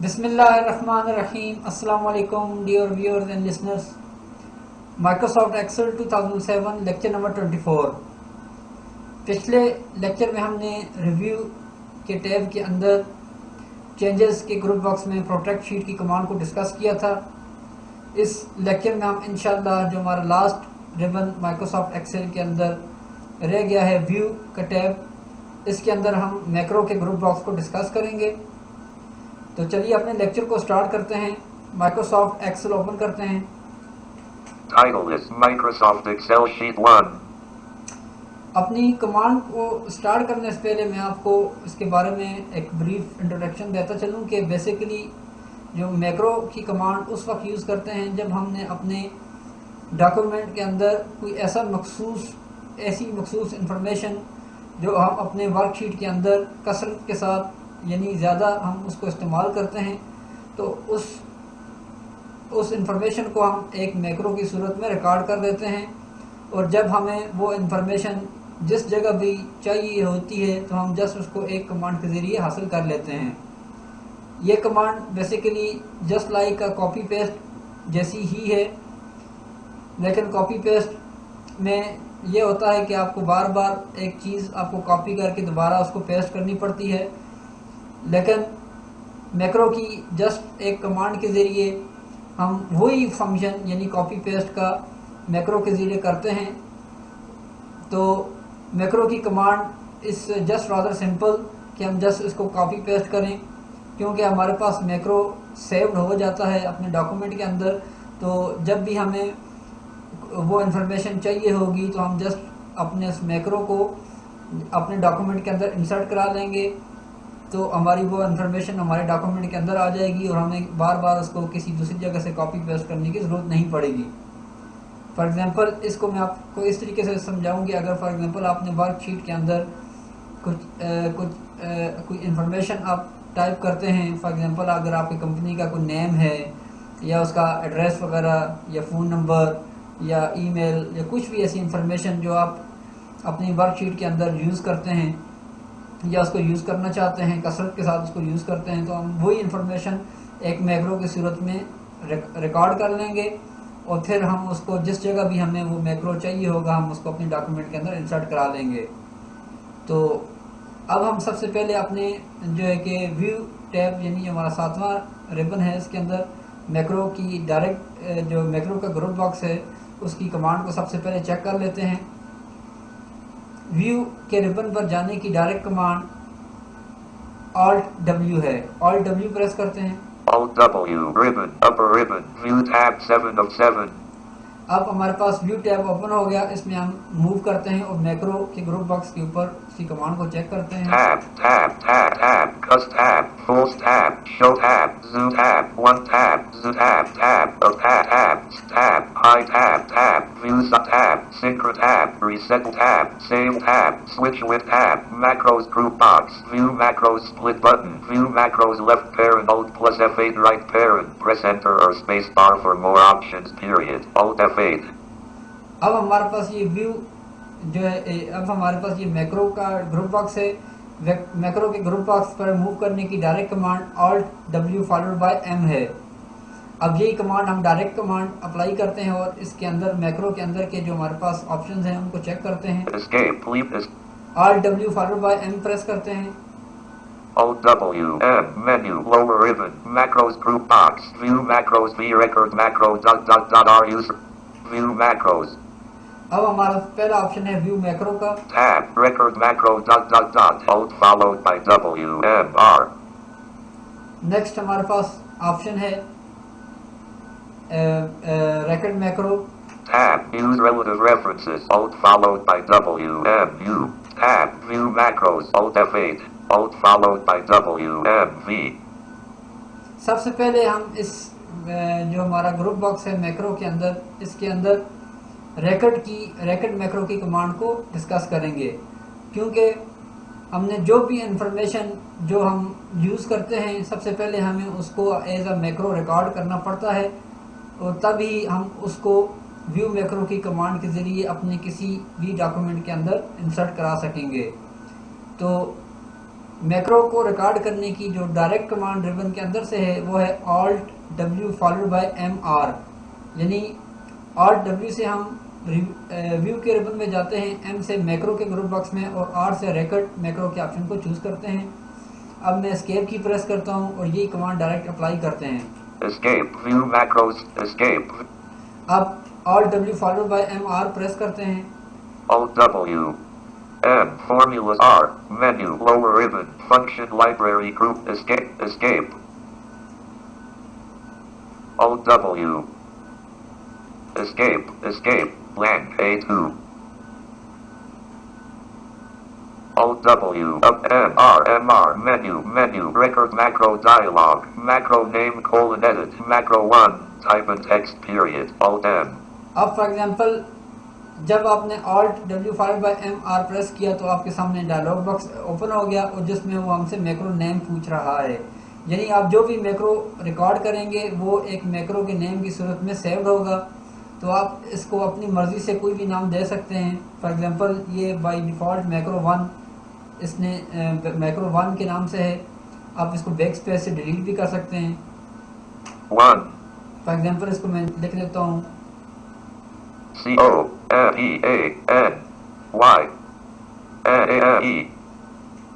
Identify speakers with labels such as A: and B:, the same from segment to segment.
A: बिस्मिल्लाहिर्रहमानिर्रहीम। अस्सलाम वालेकुम dear viewers and listeners. Microsoft Excel 2007 lecture number 24। पिछले लेक्चर में हमने रिव्यू के टैब के अंदर चेंजेस के ग्रुप बॉक्स में प्रोटेक्ट शीट की कमांड को डिस्कस किया था। इस लेक्चर में हम इंशाल्लाह जो हमारा लास्ट रिबन माइक्रोसॉफ्ट एक्सेल के अंदर रह गया है व्यू का टैब, इसके अंदर हम मैक्रो के ग्रुप बॉक्स को डिस्कस करेंगे। तो चलिए अपने लेक्चर को स्टार्ट करते हैं। माइक्रोसॉफ्ट एक्सेल ओपन करते हैं।
B: Title is Microsoft Excel Sheet 1.
A: अपनी कमांड को स्टार्ट करने से पहले मैं आपको इसके बारे में एक ब्रीफ इंट्रोडक्शन देता चलूं कि बेसिकली जो मैक्रो की कमांड उस वक्त यूज़ करते हैं जब हमने अपने डॉक्यूमेंट के अंदर कोई ऐसी मखसूस इंफॉर्मेशन जो हम अपने वर्कशीट के अंदर कसरत के साथ यानी ज़्यादा हम उसको इस्तेमाल करते हैं, तो उस इंफॉर्मेशन को हम एक मैक्रो की सूरत में रिकॉर्ड कर देते हैं। और जब हमें वो इंफॉर्मेशन जिस जगह भी चाहिए होती है तो हम जस्ट उसको एक कमांड के ज़रिए हासिल कर लेते हैं। ये command basically just like a copy paste जैसी ही है, लेकिन कॉपी पेस्ट में ये होता है कि आपको बार बार एक चीज़ आपको कॉपी करके दोबारा उसको पेस्ट करनी पड़ती है, लेकिन मैक्रो की जस्ट एक कमांड के ज़रिए हम वही फंक्शन यानी कॉपी पेस्ट का मैक्रो के ज़रिए करते हैं। तो मैक्रो की कमांड इस जस्ट रादर सिंपल कि हम जस्ट इसको कॉपी पेस्ट करें, क्योंकि हमारे पास मैक्रो सेव्ड हो जाता है अपने डॉक्यूमेंट के अंदर। तो जब भी हमें वो इन्फॉर्मेशन चाहिए होगी तो हम जस्ट अपने इस मैक्रो को अपने डॉक्यूमेंट के अंदर इंसर्ट करा लेंगे, तो हमारी वो इन्फॉर्मेशन हमारे डॉक्यूमेंट के अंदर आ जाएगी और हमें बार बार उसको किसी दूसरी जगह से कॉपी पेस्ट करने की ज़रूरत नहीं पड़ेगी। फॉर एग्ज़ाम्पल इसको मैं आपको इस तरीके से समझाऊँ कि अगर फॉर एग्ज़ाम्पल आपने वर्कशीट के अंदर कोई इन्फॉर्मेशन आप टाइप करते हैं, फॉर एग्ज़ाम्पल अगर आपकी कंपनी का कोई नेम है या उसका एड्रेस वगैरह या फ़ोन नंबर या ईमेल या कुछ भी ऐसी इंफॉर्मेशन जो आप अपनी वर्कशीट के अंदर यूज़ करते हैं या उसको यूज़ करना चाहते हैं, कसरत के साथ उसको यूज़ करते हैं, तो हम वही इंफॉर्मेशन एक मैक्रो की सूरत में रिकॉर्ड कर लेंगे और फिर हम उसको जिस जगह भी हमें वो मैक्रो चाहिए होगा हम उसको अपने डॉक्यूमेंट के अंदर इंसर्ट करा लेंगे। तो अब हम सबसे पहले अपने जो है कि व्यू टैब यानी हमारा 7वां रिबन है, इसके अंदर मैक्रो की डायरेक्ट जो मैक्रो का ग्रुप बॉक्स है उसकी कमांड को सबसे पहले चेक कर लेते हैं। व्यू के रिबन पर जाने की डायरेक्ट कमांड Alt W है। Alt W प्रेस करते हैं।
B: Alt W, ribbon, upper ribbon, view tab 7 of 7.
A: अब हमारे पास व्यू टैब ओपन हो गया, इसमें हम मूव करते हैं और मैक्रो के ग्रुप बॉक्स के ऊपर उसी कमांड को चेक करते हैं।
B: Tab, tab, tab, tab, cus tab, false tab, show tab, zoom tab, one tab, zoom tab, tab, tab, high tab, tab, view sub tab, synchro tab, reset tab, save tab, switch with tab, macros group box, view macros split button, view macros left parent, Alt plus F8 right parent, press enter or space bar for more options, period, Alt F8.
A: अब हमारे पास ये view जो है, अब हमारे पास ये macro का group box है। मैक्रो के ग्रुप बॉक्स पर मूव करने की direct command Alt W followed by M है। अब यही कमांड हम डायरेक्ट कमांड अप्लाई करते हैं और इसके अंदर मैक्रो के अंदर के जो हमारे पास ऑप्शंस हैं उनको चेक करते हैं। Alt W followed by M press करते हैं।
B: Alt W, M, menu, lower ribbon, macros group box, view macros, v record macro, R user, view macros.
A: अब हमारा पहला ऑप्शन है व्यू मैक्रो का।
B: Tab, record macro, Alt followed by W, M, R.
A: Next हमारे पास option है record macro.
B: Tab, use relative references, Alt followed by W, M, U. Tab, view macros, Alt F8, Alt followed by W, M, V.
A: सबसे पहले हम इस जो हमारा group box है macro के अंदर, इसके अंदर रेकॉर्ड मैक्रो की कमांड को डिस्कस करेंगे, क्योंकि हमने जो भी इंफॉर्मेशन जो हम यूज़ करते हैं सबसे पहले हमें उसको एज अ मैक्रो रिकॉर्ड करना पड़ता है और तभी हम उसको व्यू मैक्रो की कमांड के ज़रिए अपने किसी भी डॉक्यूमेंट के अंदर इंसर्ट करा सकेंगे। तो मैक्रो को रिकॉर्ड करने की जो डायरेक्ट कमांड रिबन के अंदर से है वो है Alt W followed by MR, यानी Alt W से हम व्यू के रिबन में जाते हैं, M से मैक्रो के ग्रुप बॉक्स में और R से रिकॉर्ड मैक्रो के ऑप्शन को चूज करते हैं। अब मैं एस्केप की प्रेस करता हूं और यही कमांड डायरेक्ट अप्लाई करते हैं।
B: Escape. View macros. Escape.
A: अब Alt W followed by MR press करते हैं।
B: Alt W. M. Formulas R. Menu. Lower ribbon. Function library group. Escape. Escape. Alt W. Escape. Escape. Blank. A2. Alt W. Up M R M R. Menu. Menu. Record macro dialog. Macro name colon edit. Macro 1. Type and text period. Alt M.
A: अब for example जब आपने Alt W followed by MR press किया तो आपके सामने dialogue box open हो गया और जिसमें वो हमसे मैक्रो नेम पूछ रहा है, यानी आप जो भी मैक्रो रिकॉर्ड करेंगे वो एक मैक्रो के नेम की सूरत में सेव्ड होगा। तो आप इसको अपनी मर्ज़ी से कोई भी नाम दे सकते हैं। फॉर एग्जांपल ये बाय डिफ़ॉल्ट मैक्रो 1, इसने मैक्रो 1 के नाम से है। आप इसको बैक स्पेस से डिलीट भी कर सकते हैं।
B: 1.
A: फॉर एग्जांपल इसको मैं लिख लेता हूँ
B: COMPANY AAE.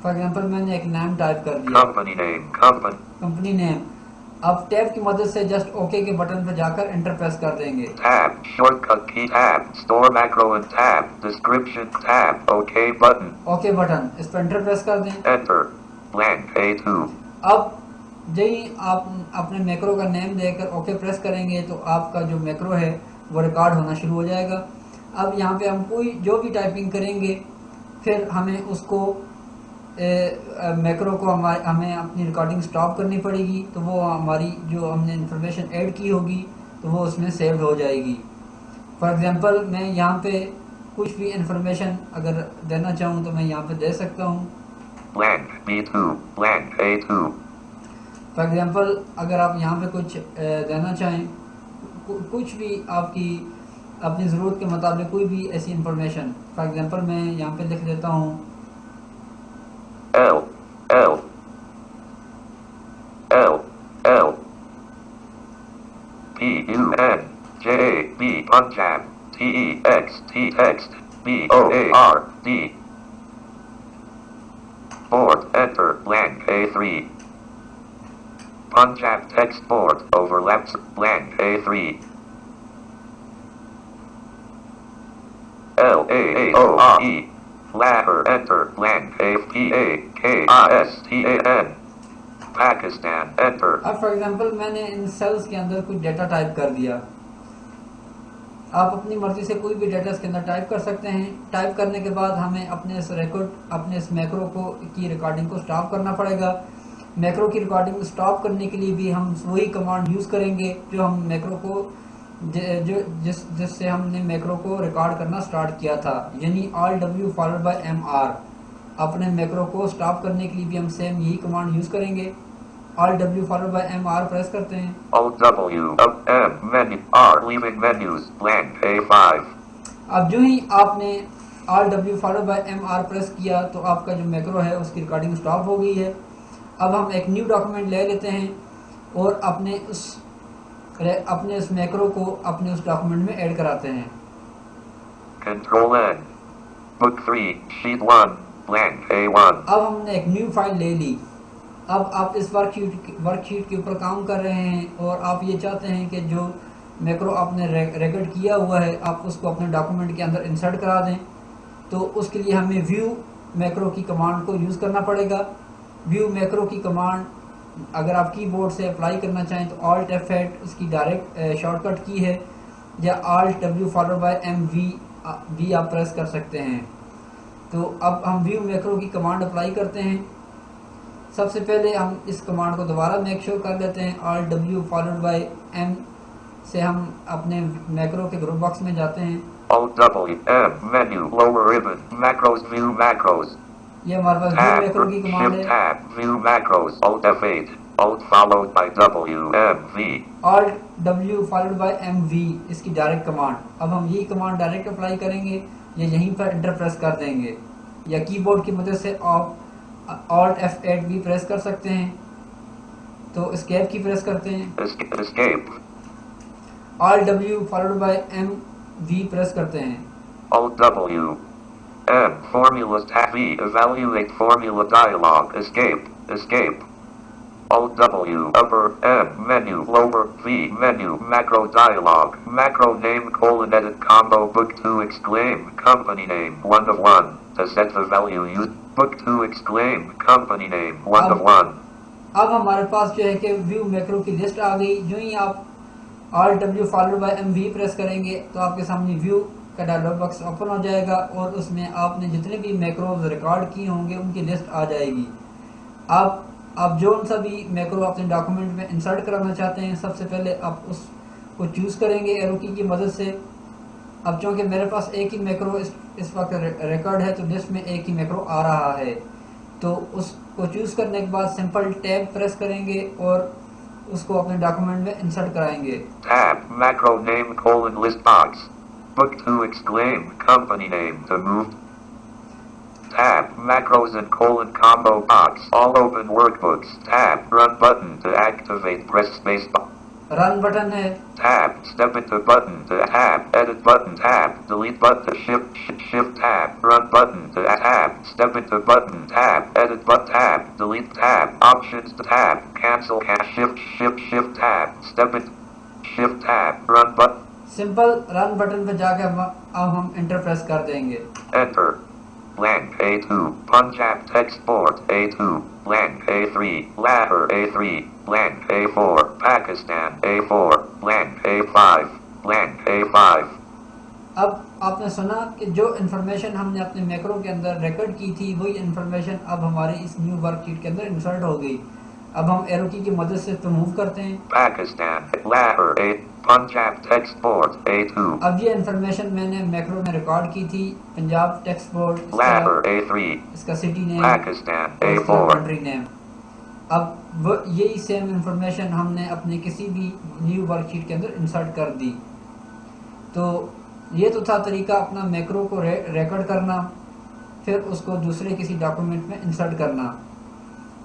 A: फॉर एग्जांपल मैंने एक नाम टाइप कर दिया,
B: Company name. Company.
A: Company name. अब टैब की मदद से जस्ट ओके के बटन पर जाकर एंटर प्रेस कर देंगे।
B: Tab. Shortcut key. Tab. Store macro and tab. Description. Tab. OK button.
A: Okay button, इस पर एंटर प्रेस कर दें।
B: Enter. Blank. A2.
A: अब यही आप अपने मैक्रो का नेम देकर ओके प्रेस करेंगे तो आपका जो मैक्रो है वो रिकॉर्ड होना शुरू हो जाएगा। अब यहाँ पे हम कोई जो भी टाइपिंग करेंगे फिर हमें उसको मैक्रो को हमें अपनी रिकॉर्डिंग स्टॉप करनी पड़ेगी, तो वो हमारी जो हमने इंफॉर्मेशन ऐड की होगी तो वो उसमें सेव्ड हो जाएगी। फॉर एग्जांपल मैं यहाँ पे कुछ भी इंफॉर्मेशन अगर देना चाहूँ तो मैं यहाँ पे दे सकता हूँ।
B: Blank. B2. Blank. A2.
A: For example अगर आप यहाँ पे कुछ देना चाहें, कुछ भी आपकी अपनी ज़रूरत के मुताबिक कोई भी ऐसी इंफॉर्मेशन, फॉर एग्जांपल मैं यहाँ पे लिख देता हूँ
B: L. L. L. L. P. U. N. J. B. Punjab. T. E. X. T. Text. B. O. A. R. D. Board. Enter. Blank. A3. Punjab text board overlaps blank A3. L A A O R E. Ladder enter blank A P A K I S T A N. Pakistan enter.
A: अब for example मैंने इन sales के अंदर कुछ data type कर दिया। आप अपनी मर्जी से कोई भी डेटा इसके अंदर टाइप कर सकते हैं। टाइप करने के बाद हमें अपने इस अपने इस मैक्रो की रिकॉर्डिंग को स्टॉप करना पड़ेगा। मैक्रो की रिकॉर्डिंग स्टॉप करने के लिए भी हम वही कमांड यूज़ करेंगे जो हम मैक्रो को जिससे हमने मैक्रो को रिकॉर्ड करना स्टार्ट किया था, यानी Alt W followed by MR। अपने मैक्रो को स्टॉप करने के लिए भी हम सेम यही कमांड यूज़ करेंगे। Alt W followed by MR press करते हैं।
B: Alt W up M menu R leaving menus blank A5.
A: अब जो ही आपने Alt W followed by MR press किया तो आपका जो मैक्रो है उसकी रिकॉर्डिंग स्टॉप हो गई है। अब हम एक न्यू डॉक्यूमेंट ले लेते हैं और अपने उस मैक्रो को अपने उस डॉक्यूमेंट में ऐड कराते हैं।
B: Control N. Book 3 Sheet 1 blank A1.
A: अब हमने एक न्यू फाइल ले ली। अब आप इस वर्कशीट के ऊपर काम कर रहे हैं और आप ये चाहते हैं कि जो मैक्रो आपने रिकॉर्ड किया हुआ है आप उसको अपने डॉक्यूमेंट के अंदर इंसर्ट करा दें। तो उसके लिए हमें व्यू मैक्रो की कमांड को यूज़ करना पड़ेगा। व्यू मैक्रो की कमांड अगर आप कीबोर्ड से अप्लाई करना चाहें तो Alt F8 उसकी डायरेक्ट शॉर्टकट की है, या Alt W followed by MV आप प्रेस कर सकते हैं। तो अब हम व्यू मैक्रो की कमांड अप्लाई करते हैं। सबसे पहले हम इस कमांड को दोबारा मेक श्योर कर लेते हैं। Alt W followed by M से हम अपने मैक्रो के ग्रुप बॉक्स में जाते हैं।
B: Alt W M menu lower ribbon macros view macros.
A: ये हमारे पास व्यू मैक्रो की कमांड है।
B: Tab view macros Alt F8 Alt followed by W M V.
A: Alt W followed by MV इसकी direct command. अब हम यही कमांड डायरेक्ट अप्लाई करेंगे या यहीं पर एंटर प्रेस कर देंगे या कीबोर्ड की मदद से Alt F8 भी प्रेस कर सकते हैं। तो एस्केप की प्रेस करते हैं,
B: Escape.
A: Alt W followed by M V press करते हैं।
B: Alt W. M. Formulas tab V. Evaluate formula dialog. Escape. Escape. Alt W. Upper M. Menu. Lower V. Menu. Macro dialog. Macro name colon edit combo book 2 exclaim. Company name 1 of 1. To set the value use. Book 2 exclaim. Company name 1 of 1.
A: अब हमारे पास जो है कि view macro की list आ गई। जो ही आप Alt W followed by M V press करेंगे तो आपके सामने व्यू का डायलॉग बॉक्स ओपन हो जाएगा और उसमें आपने जितने भी मैक्रोज रिकॉर्ड किए होंगे उनकी लिस्ट आ जाएगी। आप जो सा भी मैक्रो अपने डॉक्यूमेंट में इंसर्ट कराना चाहते हैं, सबसे पहले आप उसको चूज़ करेंगे एरो की मदद से। अब चूँकि मेरे पास एक ही मैक्रो इस वक्त रिकॉर्ड है तो लिस्ट में एक ही मैक्रो आ रहा है, तो उसको चूज़ करने के बाद सिंपल टैब प्रेस करेंगे और उसको अपने डॉक्यूमेंट में इंसर्ट कराएंगे।
B: Tab. Macro name colon list box. Book 2 exclaim. Company name to move. Tab. Macros and colon combo box. All open workbooks. Tab. Run button to activate. Press space bar.
A: Run button है,
B: Tab. Step into button to tab. Edit button. Tab. Delete button. Shift tab. Run button to tab. Step into button. Tab. Edit button. Tab. Delete tab. Options to tab. Cancel. Shift tab. Step into shift tab. Run button.
A: Simple run button पर जाकर अब हम enter press कर देंगे।
B: Enter. Blank A2. Punjab text board A2. Blank A3. Lahore A3. Blank A4. Pakistan A4. Blank A5. Blank A5.
A: अब आपने सुना कि जो इन्फॉर्मेशन हमने अपने मैक्रो के अंदर रिकॉर्ड की थी वही इन्फॉर्मेशन अब हमारे इस न्यू वर्कशीट के अंदर इंसर्ट हो गई। अब हम एरो की मदद से इसको मूव करते हैं।
B: Pakistan. Lahore A. Punjab text board A2.
A: अब ये इन्फॉर्मेशन मैंने मैक्रो में रिकॉर्ड की थी। Punjab text board,
B: Lahore A3.
A: इसका सिटी नेम,
B: Pakistan
A: इसका
B: A4.
A: Country name. अब यही सेम इन्फॉर्मेशन हमने अपने किसी भी न्यू वर्कशीट के अंदर इंसर्ट कर दी। तो ये तो था तरीका अपना मैक्रो को रिकॉर्ड करना, फिर उसको दूसरे किसी डॉक्यूमेंट में इंसर्ट करना।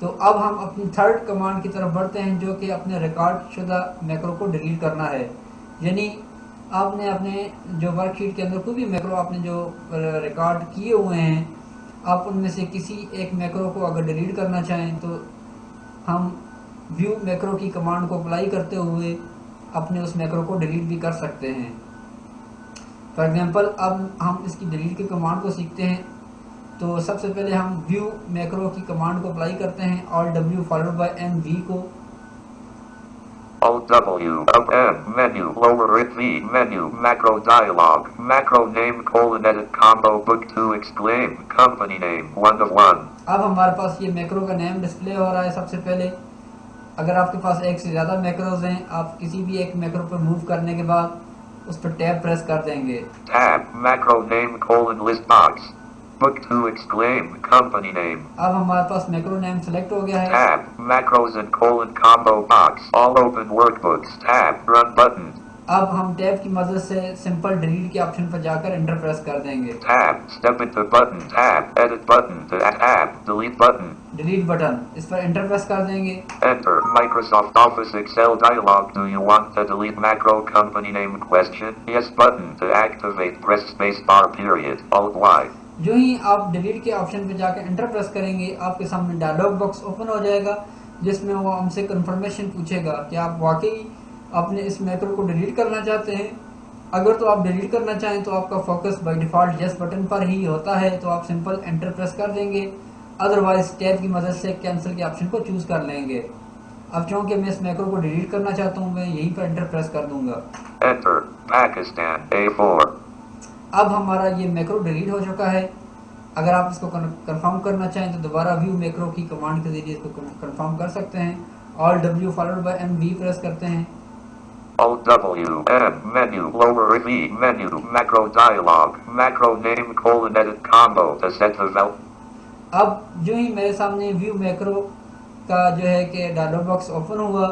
A: तो अब हम अपनी थर्ड कमांड की तरफ बढ़ते हैं जो कि अपने रिकॉर्ड शुदा मैक्रो को डिलीट करना है। यानी आपने अपने जो वर्कशीट के अंदर कोई भी मैक्रो आपने जो रिकॉर्ड किए हुए हैं, आप उनमें से किसी एक मैक्रो को अगर डिलीट करना चाहें तो हम व्यू मैक्रो की कमांड को अप्लाई करते हुए अपने उस मैक्रो को डिलीट भी कर सकते हैं। फॉर एग्जांपल अब हम इसकी डिलीट की कमांड को सीखते हैं। तो सबसे पहले हम व्यू मैक्रो की कमांड को अप्लाई करते हैं, Alt W followed by M V को।
B: Alt W. Up M. Menu. Lower it V. Menu. Macro dialog. Macro name colon edit combo book 2 exclaim. Company name 1 of 1.
A: अब हमारे पास ये macro का name display हो रहा है। सबसे पहले अगर आपके पास एक से ज़्यादा मैक्रोज हैं, आप किसी भी एक मैक्रो पर मूव करने के बाद उस पर टैब प्रेस कर देंगे।
B: Tab. Macro name colon list box. Book 2 exclaim. Company name.
A: अब हमारे पास मैक्रो नेम सेलेक्ट हो गया है।
B: Tab. Macros and colon combo box. All open workbooks. Tab. Run button.
A: अब हम टैब की मदद से सिंपल डिलीट के ऑप्शन पर जाकर एंटर प्रेस कर देंगे।
B: Tab. Step into button. Tab. Edit button. Tab. Delete button.
A: Delete button, इस पर एंटर प्रेस कर देंगे।
B: Enter. Microsoft Office Excel dialog. Do you want to delete macro company name question? Yes button. To activate press space bar period. Alt Y.
A: जो ही आप delete के option पे जाकर enter press करेंगे आपके सामने डायलॉग बॉक्स ओपन हो जाएगा जिसमें वो हमसे कंफर्मेशन पूछेगा कि आप वाकई अपने इस मैक्रो को डिलीट करना चाहते हैं। अगर तो आप डिलीट करना चाहें तो आपका focus by default yes button पर ही होता है, तो आप सिंपल एंटर प्रेस कर देंगे। अदरवाइज टैब की मदद से कैंसिल के ऑप्शन को चूज़ कर लेंगे। अब चूँकि मैं इस मैक्रो को डिलीट करना चाहता हूँ, मैं यहीं पर एंटर प्रेस कर दूंगा।
B: Enter. Pakistan A4.
A: अब हमारा ये मैक्रो डिलीट हो चुका है। अगर आप इसको कंफर्म करना चाहें तो दोबारा व्यू मैक्रो की कमांड के जरिए इसको कंफर्म कर सकते हैं। Alt W followed by M V press करते हैं।
B: Alt W. M. Menu. Lower V. Menu. Macro dialog. Macro name colon edit combo. To set the value.
A: अब जो ही मेरे सामने व्यू मैक्रो का जो है कि डायलॉग बॉक्स ओपन हुआ,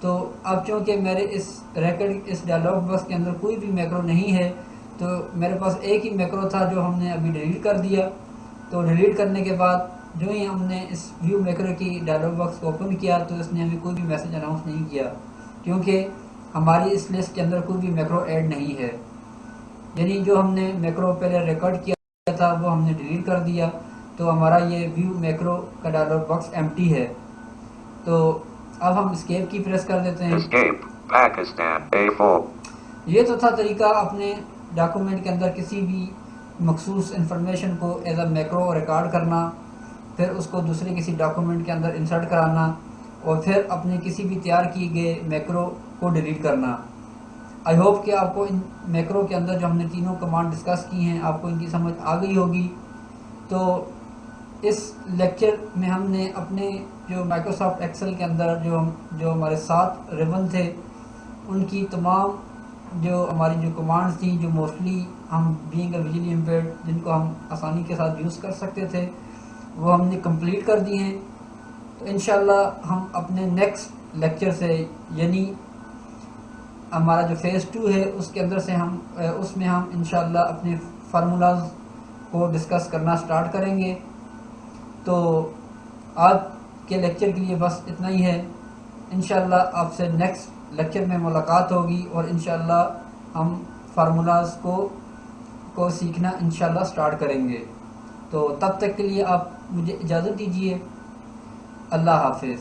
A: तो अब चूँकि मेरे इस डायलॉग बॉक्स के अंदर कोई भी मैक्रो नहीं है, तो मेरे पास एक ही मैक्रो था जो हमने अभी डिलीट कर दिया। तो डिलीट करने के बाद जो ही हमने इस व्यू मेकर की डायलॉग बॉक्स को ओपन किया तो इसने हमें कोई भी मैसेज अनाउंस नहीं किया, क्योंकि हमारी इस लिस्ट के अंदर कोई भी मैक्रो ऐड नहीं है। यानी जो हमने मैक्रो पहले रिकॉर्ड किया था वो हमने डिलीट कर दिया, तो हमारा ये व्यू मैक्रो का डायलॉग बॉक्स एम्प्टी है। तो अब हम एस्केप की प्रेस कर देते हैं।
B: Escape. Pakistan. A4.
A: ये तो था तरीका अपने डॉक्यूमेंट के अंदर किसी भी मखसूस इंफॉर्मेशन को एज अ मैक्रो रिकॉर्ड करना, फिर उसको दूसरे किसी डॉक्यूमेंट के अंदर इंसर्ट कराना और फिर अपने किसी भी तैयार किए गए मैक्रो को डिलीट करना। आई होप कि आपको इन मैक्रो के अंदर जो हमने तीनों कमांड डिस्कस की हैं आपको इनकी समझ आ गई होगी। तो इस लेक्चर में हमने अपने जो माइक्रोसॉफ्ट एक्सेल के अंदर जो हमारे 7 रिबन थे उनकी तमाम जो हमारी जो कमांड्स थी, जो मोस्टली हम बीइंग अ विजुअली इम्पेयर्ड जिनको हम आसानी के साथ यूज़ कर सकते थे, वो हमने कंप्लीट कर दिए हैं। तो इंशाल्लाह हम अपने नेक्स्ट लेक्चर से, यानी हमारा जो फेज़ 2 है उसके अंदर से उसमें हम इंशाल्लाह अपने फार्मूलाज को डिस्कस करना स्टार्ट करेंगे। तो आज के लेक्चर के लिए बस इतना ही है। इंशाल्लाह आपसे नेक्स्ट लेक्चर में मुलाकात होगी और इंशाल्लाह हम फार्मूलाज को सीखना इंशाल्लाह स्टार्ट करेंगे। तो तब तक के लिए आप मुझे इजाज़त दीजिए। अल्लाह हाफिज़।